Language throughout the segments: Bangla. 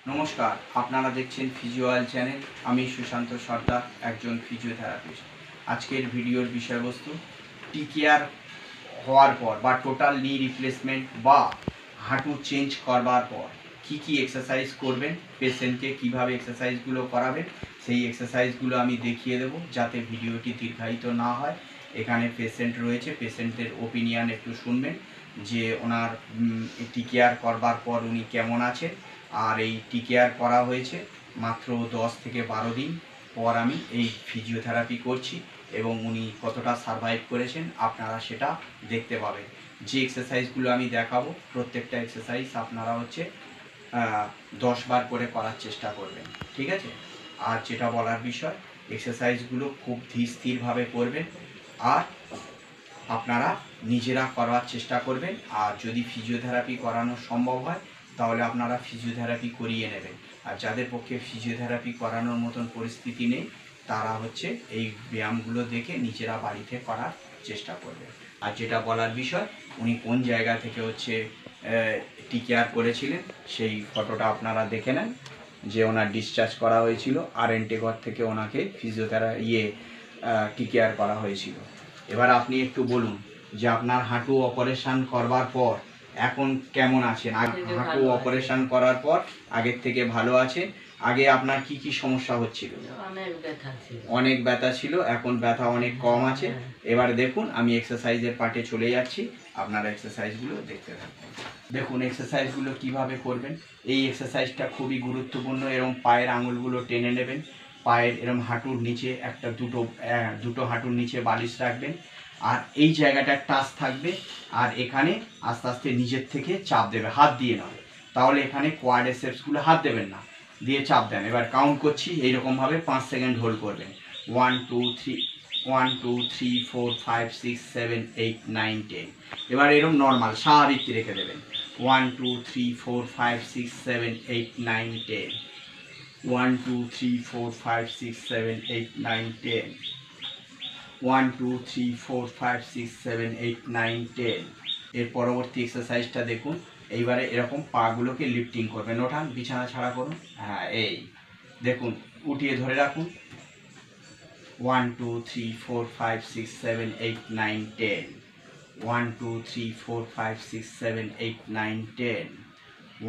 নমস্কার, আপনারা দেখছেন ফিজিওয়াল চ্যানেল। আমি সুশান্ত সর্দার, একজন ফিজিওথেরাপিস্ট। আজকের ভিডিওর বিষয়বস্তু টিকেয়ার হওয়ার পর বা টোটাল নি রিপ্লেসমেন্ট বা হাঁটু চেঞ্জ করবার পর কি কি এক্সারসাইজ করবেন, পেশেন্টকে কিভাবে এক্সারসাইজগুলো করাবেন সেই এক্সারসাইজগুলো আমি দেখিয়ে দেবো, যাতে ভিডিওটি দীর্ঘায়িত না হয়। এখানে পেশেন্ট রয়েছে, পেশেন্টের ওপিনিয়ন একটু শুনবেন যে ওনার টিকেয়ার করবার পর উনি কেমন আছে। আর এই টিকেয়ার করা হয়েছে মাত্র 10 থেকে 12 দিন পর আমি এই ফিজিওথেরাপি করছি এবং উনি কতটা সারভাইভ করেছেন আপনারা সেটা দেখতে পাবেন। যে এক্সারসাইজগুলো আমি দেখাবো প্রত্যেকটা এক্সারসাইজ আপনারা 10 বার করে করার চেষ্টা করবেন, ঠিক আছে? আর যেটা বলার বিষয়, এক্সারসাইজগুলো খুব ধীর স্থিরভাবে করবেন আর আপনারা নিজেরা করার চেষ্টা করবেন। আর যদি ফিজিওথেরাপি করানো সম্ভব হয় তাহলে আপনারা ফিজিওথেরাপি করিয়ে নেবেন। আর যাদের পক্ষে ফিজিওথেরাপি করানোর মতন পরিস্থিতি নেই তারা এই ব্যায়ামগুলো দেখে নিজেরা বাড়িতে করার চেষ্টা করবে। আর যেটা বলার বিষয়, উনি কোন জায়গা থেকে টিকেয়ার করেছিলেন সেই ফটোটা আপনারা দেখে নেন, যে ওনার ডিসচার্জ করা হয়েছিল আর&টে ঘর থেকে ওনাকে টিকেয়ার করা হয়েছিল। এবার আপনি একটু বলুন যে আপনার হাঁটু অপারেশন করবার পর এখন কেমন আছেন? হাঁটু অপারেশন করার পর আগের থেকে ভালো আছে? আগে আপনার কি কি সমস্যা হচ্ছিল? অনেক ব্যথা ছিল, এখন ব্যথা অনেক কম আছে। এবার দেখুন, আমি এক্সারসাইজের পার্টে চলে যাচ্ছি, আপনারা এক্সারসাইজগুলো দেখতে থাকুন। দেখুন এক্সারসাইজগুলো কিভাবে করবেন। এই এক্সারসাইজটা খুবই গুরুত্বপূর্ণ। এরকম পায়ের আঙুলগুলো টেনে নেবেন, পায়ের এরকম হাঁটুর নিচে দুটো হাঁটুর নিচে বালিশ রাখবেন আর এই জায়গাটা টাচ থাকবে আর এখানে আস্তে আস্তে নিজের থেকে চাপ দেবে, হাত দিয়ে নয়। তাহলে এখানে কোয়াড্রিসেপসগুলো হাত দেবেন না, দিয়ে চাপ দেন। এবার কাউন্ট করছি, এইরকমভাবে 5 সেকেন্ড হোল্ড করবেন। 1 2 3 1 2 3 4 5 6 7 8 9 10। এবার এরকম নর্মাল স্বাভাবিক রেখে দেবেন। 1 2 3 4 5 6 7 8 9 10। 1 2 3 4 5 6 7 8 9 10। 1 2 3 4 5 6 7 8 9 10। এর পরবর্তী এক্সারসাইজটা দেখুন। এইবারে এরকম পাগুলোকে লিফটিং করবেন, ওঠান, বিছানা ছাড়া করুন। হ্যাঁ, এই দেখুন, উঠিয়ে ধরে রাখুন। 1 2 3 4 5 6 7 8 9 10। 1 2 3 4 5 6 7 8 9 10।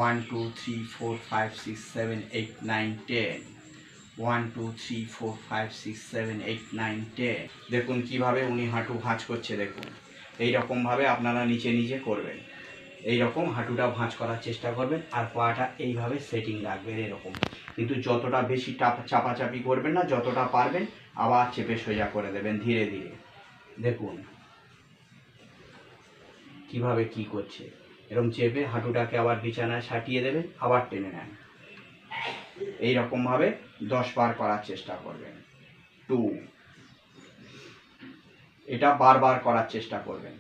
1 2 3 4 5 6 7 8 9 10। 1 2 3 4 5 6 7 8 9 10। দেখুন কিভাবে উনি হাঁটু ভাঁজ করছে। দেখুন এইরকমভাবে আপনারা নিচে নিচে করবেন, এইরকম হাঁটুটা ভাঁজ করার চেষ্টা করবেন আর পাটা এইভাবে সেটিং রাখবেন এরকম। কিন্তু যতটা বেশি চাপাচাপি করবেন না, যতটা পারবেন আবার চেপে সোজা করে দেবেন ধীরে ধীরে। দেখুন কিভাবে কি করছে, এরকম চেপে হাঁটুটাকে আবার বিছানায় সাটিয়ে দেবেন, আবার টেনে নেন। এইরকমভাবে 10 বার করার চেষ্টা করবেন। 2, এটা বারবার করার চেষ্টা করবেন।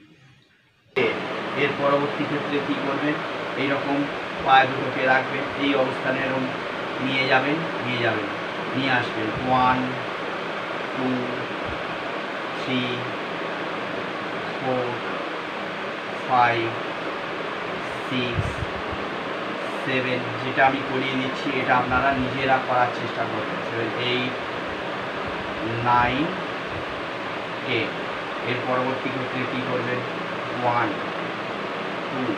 এর পরবর্তী ক্ষেত্রে কী করবেন, এইরকম পায়ে দুটোকে রাখবেন, এই অবস্থানে এরকম নিয়ে যাবেন, নিয়ে আসবেন। 1 2 3 4 5 6 7। যেটা আমি করিয়ে দিচ্ছি এটা আপনারা নিজেরা করার চেষ্টা করবেন। 7 8 9 10। এর পরবর্তী ক্ষেত্রে কী করবেন, 1 2।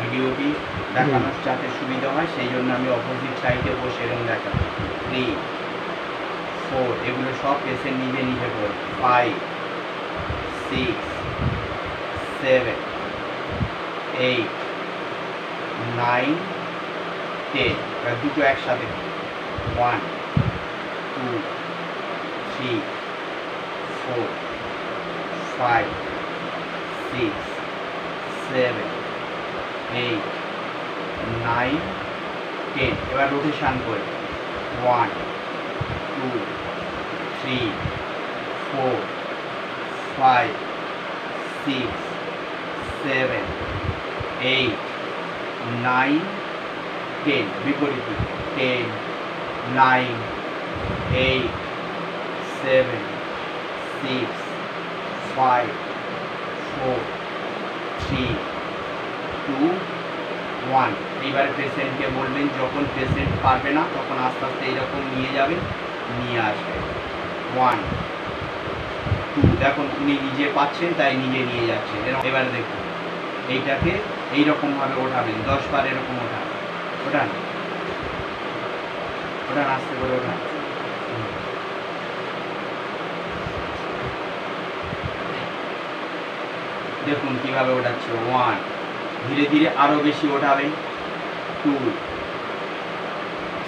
ভিডিওটি দেখানোর যাতে সুবিধা হয় সেই জন্য আমি অপোজিট সাইডে বসে এরকম দেখাবো। 3 4, এগুলো সব পেশেন্ট নিজে নিজে করবে। 5 6 7 8 9 10। এবার দুটো একসাথে 1 2 3 4 5 6 7 8 9 10। এবার রোটেশন করে 1 2 3 4 5 6 7 8 9 10। বিপরীত 10 9 8 7 6 5 4 3 2 1। এইবারে পেশেন্টকে বলবেন, যখন পেশেন্ট পারবে না তখন আস্তে আস্তে এইরকম নিয়ে যাবেন, নিয়ে আসবে। 1 2। দেখুন উনি নিজে পাচ্ছেন তাই নিজে নিয়ে যাচ্ছেন। এবারে দেখুন এইটাকে এইরকমভাবে ওঠাবেন, 10 বার এরকম ওঠান, ওঠান ওঠান, আস্তে করে ওঠান। দেখুন কিভাবে ওঠাচ্ছে। 1। ধীরে ধীরে আরো বেশি ওঠাবেন। 2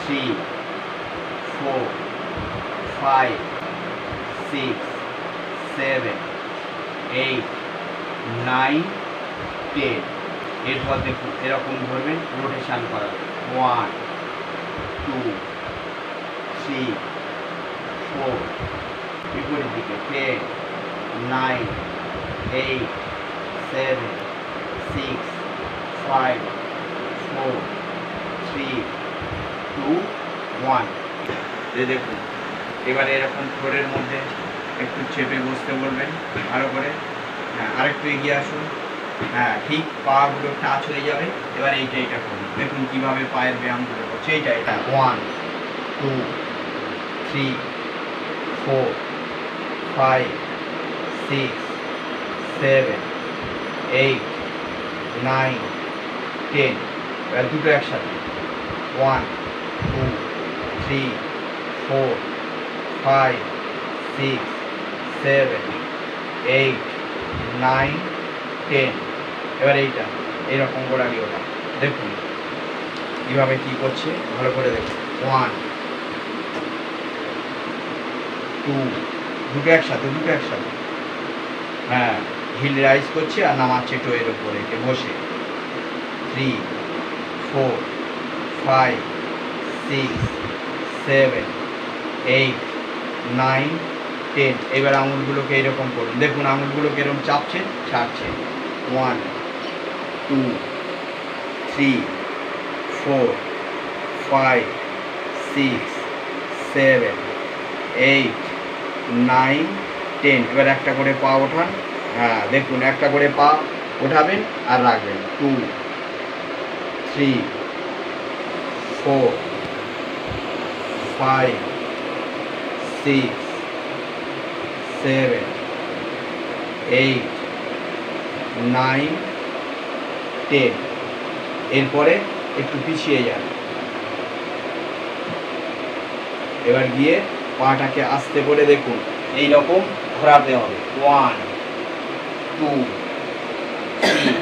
3 4 5 6 7 8 9 10। এরপর দেখুন এরকম ধরবেন, রোটেশন করাবেন। 1 2 3 4, বিপরীত দিকে 10 9 8 7 6 5 4 3 2 1। দেখুন এবারে এরকম ফ্লোরের মধ্যে একটু চেপে বসতে বলবেন ভালো করে। হ্যাঁ, আরেকটু এগিয়ে আসুন। হ্যাঁ, ঠিক পাগুলো টাচ হয়ে যাবে। এবার এইটা করুন, দেখুন কিভাবে পায়ের ব্যায়ামগুলো করছে। এটা 1 2 3 4 5 6 7 8 9 10। এবার দুটো একসাথে 1 2 3 4 5 6 7 8 9 10। এবার এইটা এইরকম গোড়ালি ওটা দেখুন কীভাবে কী করছে, ভালো করে দেখুন। 1 2, দুটো একসাথে হ্যাঁ, হিল রাইজ করছে আর নামাচ্ছে টোয়ের ওপরে বসে। 3 4 5 6 7 8 9 10। এবার আঙুলগুলোকে এইরকম করুন, দেখুন আঙুলগুলোকে এরকম চাপছেন ছাড়ছেন। 1 2 3 4 5 6 7 8 9 10। এবার একটা করে পা ওঠান। হ্যাঁ, দেখুন একটা করে পা ওঠাবেন আর রাখবেন। 2 3 4 5 6 7 8 9 10। এরপরে একটু পিছিয়ে যান। এবার গিয়ে পাটাকে আস্তে করে দেখুন এইরকম ঘোরাতে হবে। 1 2 3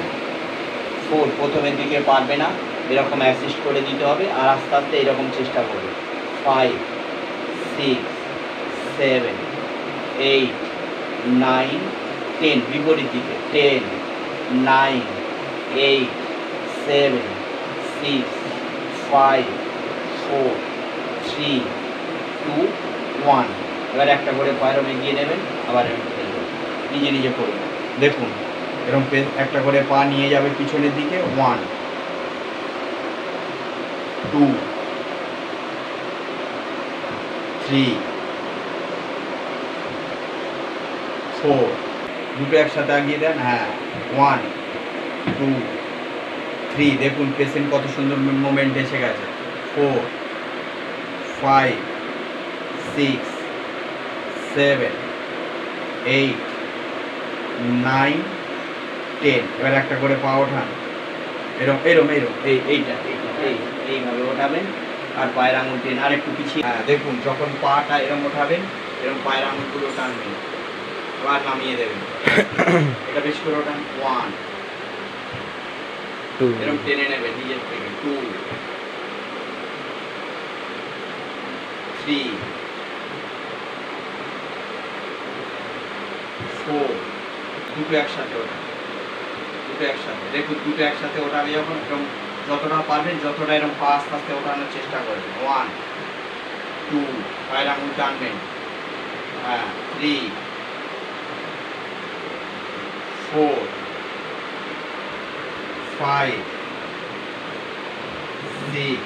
4। প্রথমের দিকে পারবে না, এরকম অ্যাসিস্ট করে দিতে হবে আর আস্তে আস্তে এরকম চেষ্টা করবে। 5 6 7 8 9 10। বিপরীত দিকে 10 9 8 7 6 5 4 3 2 1। এবার একটা করে পায়ের এগিয়ে নেবেন, আবার নিজে নিজে করবেন। দেখুন এরকম একটা করে পা নিয়ে যাবে পিছনের দিকে। 1 2 3 4। দুটো একসাথে আগিয়ে দেন। হ্যাঁ, 1 2 3। দেখুন পেশেন্ট কত সুন্দর মুভমেন্ট এসে গেছে। 4 5 6 7 8 9 10। এবার একটা করে পা ওঠান, এইভাবে ওঠাবেন আর পায়ের আঙুল টেন আর একটু পিছিয়ে। হ্যাঁ, দেখুন যখন পাটা এরম ওঠাবেন, এরম পায়ের আঙুলগুলো টানবেন, আবার নামিয়ে দেবেন। এটা বেশি করে ওঠান। 1 2। এরকম টেনে নেবেন নিজের থেকে। 2 3 4। দুটো একসাথে ওঠান, দেখুন দুটো একসাথে ওঠাবে যখন এরকম যতটা পারবেন যতটা এরকম পা আস্তে আস্তে ওঠানোর চেষ্টা করবেন। 1 2। পায়ের আঙুল টানবেন। হ্যাঁ, 3 4 5 6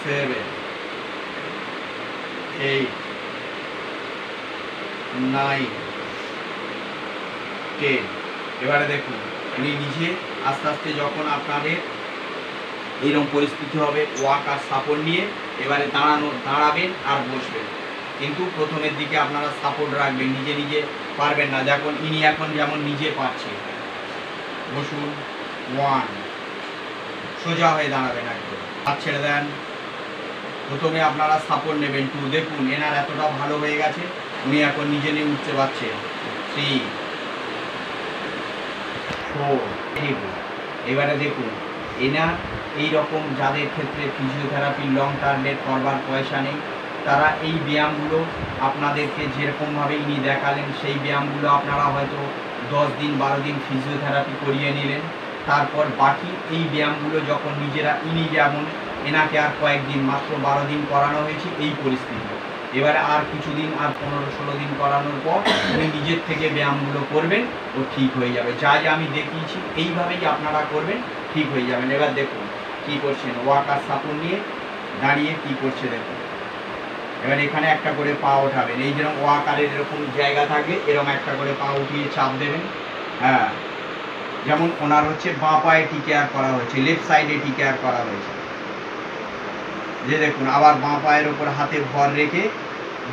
7 8 9 10। এবারে দেখুন উনি নিজে আস্তে আস্তে যখন আপনাদের এইরকম পরিস্থিতি হবে, ওয়াক আর সাপোর্ট নিয়ে এবারে দাঁড়াবেন আর বসবেন। কিন্তু প্রথমের দিকে আপনারা সাপোর্ট রাখবেন, নিজে নিজে পারবেন না। দেখুন ইনি এখন যেমন নিজে পারছে। বসুন, 1, সোজা হয়ে দাঁড়াবেন, একদম হাত ছেড়ে দেন। প্রথমে আপনারা সাপোর্ট নেবেন 2, দেখুন এনার এতটা ভালো হয়ে গেছে, উনি এখন নিজে নিয়ে উঠতে পারছে। 3, 4, এবারে দেখুন এনার এই রকম যাদের ক্ষেত্রে ফিজিওথেরাপি লং টার্মের করবার পয়সা নেই, তারা এই ব্যায়ামগুলো আপনাদেরকে যেরকমভাবে ইনি দেখালেন সেই ব্যায়ামগুলো আপনারা হয়তো 10 দিন 12 দিন ফিজিওথেরাপি করিয়ে নিলেন। তারপর বাকি এই ব্যায়ামগুলো যখন নিজেরা ইনি যেমন এনাকে আর কয়েকদিন মাত্র 12 দিন করানো হয়েছে এই পরিস্থিতি, এবারে আর কিছুদিন আর 15-16 দিন করানোর পর উনি নিজের থেকে ব্যায়ামগুলো করবেন, ও ঠিক হয়ে যাবে। যা যা আমি দেখিয়েছি এইভাবেই আপনারা করবেন, ঠিক হয়ে যাবেন। এবার দেখুন কী করছেন, ওয়াক আর সাপোর্ট নিয়ে দাঁড়িয়ে কী করছে দেখুন। এবার এখানে একটা করে পা ওঠাবেন, এই যেরকম ওয়াকারের এরকম জায়গা থাকবে, এরকম একটা করে পা উঠিয়ে চাপ দেবেন। হ্যাঁ, যেমন ওনার হচ্ছে বাঁ পায়ে টিকেয়ার করা হয়েছে, লেফট সাইডে টিকেয়ার করা হয়েছে। যে দেখুন আবার বাঁ পায়ের ওপর হাতে ভর রেখে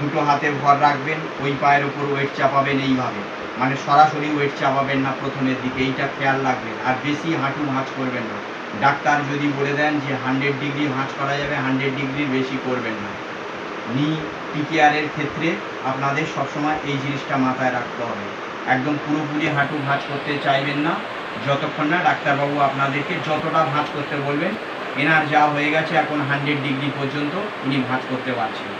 দুটো হাতে ভর রাখবেন, ওই পায়ের ওপর ওয়েট চাপাবেন এইভাবে, মানে সরাসরি ওয়েট চাপাবেন না প্রথমের দিকে, এইটা খেয়াল রাখবেন। আর বেশি হাঁটু ভাঁজ করবেন না। ডাক্তার যদি বলে দেন যে 100 ডিগ্রি ভাঁজ করা যাবে, 100 ডিগ্রির বেশি করবেন না। নি টিকেয়ারের ক্ষেত্রে আপনাদের সবসময় এই জিনিসটা মাথায় রাখতে হবে, একদম পুরোপুরি হাঁটু ভাঁজ করতে চাইবেন না যতক্ষণ না ডাক্তারবাবু আপনাদেরকে যতটা ভাঁজ করতে বলবেন। এনার যা হয়ে গেছে এখন 100 ডিগ্রি পর্যন্ত উনি ভাঁজ করতে পারছেন।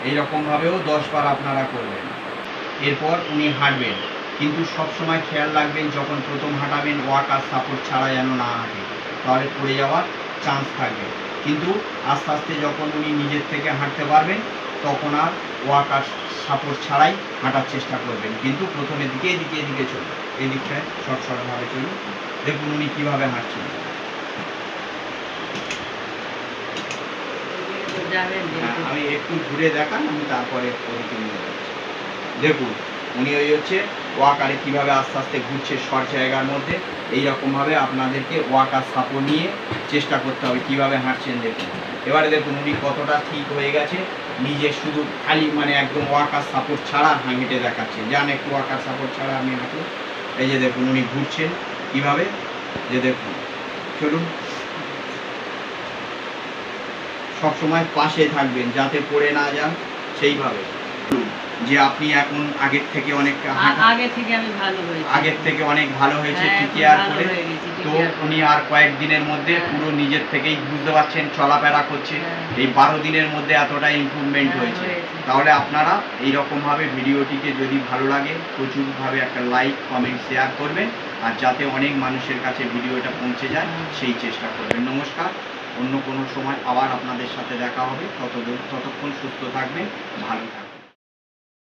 এইরকমভাবেও 10 বার আপনারা করবেন। এরপর উনি হাঁটবেন, কিন্তু সবসময় খেয়াল রাখবেন যখন প্রথম হাঁটাবেন ওয়াক আর সাপোর্ট ছাড়া যেন না হাঁটে, তাহলে পড়ে যাওয়ার চান্স থাকবে। কিন্তু আস্তে আস্তে যখন উনি নিজের থেকে হাঁটতে পারবেন তখন আর ওয়াক আর সাপোর্ট ছাড়াই হাঁটার চেষ্টা করবেন। কিন্তু প্রথমের দিকে এদিকে চলুন, এই দিকটায় শর্টভাবে চলুন। দেখুন উনি কীভাবে হাঁটছেন। আমি একটু ঘুরে দেখান, আমি তারপরে নিয়ে যাচ্ছি। দেখুন উনি ওই হচ্ছে ওয়াকারে কীভাবে আস্তে আস্তে ঘুরছে শর্ট জায়গার মধ্যে। এইরকমভাবে আপনাদেরকে ওয়াক আর সাপোর্ট নিয়ে চেষ্টা করতে হবে কীভাবে হাঁটছেন দেখুন। এবারে দেখুন উনি কতটা ঠিক হয়ে গেছে, নিজে শুধু খালি মানে একদম ওয়াক আর সাপোর্ট ছাড়া হেঁটে দেখাচ্ছেন। যান একটু ওয়াক আর সাপোর্ট ছাড়া আমি হাঁটুন। এই যে দেখুন উনি ঘুরছেন কীভাবে, যে দেখুন চলুন। সবসময় পাশে থাকবেন যাতে পড়ে না যান, সেইভাবে যে আপনি এখন আগের থেকে অনেকটা আগের থেকে অনেক ভালো হয়েছে টিকেয়ার করে। তো উনি আর কয়েকদিনের মধ্যে পুরো নিজের থেকেই বুঝতে পারছেন চলাফেরা করছে। এই 12 দিনের মধ্যে এতটা ইমপ্রুভমেন্ট হয়েছে। তাহলে আপনারা এইরকমভাবে ভিডিওটিকে যদি ভালো লাগে প্রচুরভাবে একটা লাইক কমেন্ট শেয়ার করবেন, আর যাতে অনেক মানুষের কাছে ভিডিওটা পৌঁছে যায় সেই চেষ্টা করবেন। নমস্কার, অন্য কোনো সময় আবার আপনাদের সাথে দেখা হবে। ততক্ষণ সুস্থ থাকবেন, ভালো থাকবেন।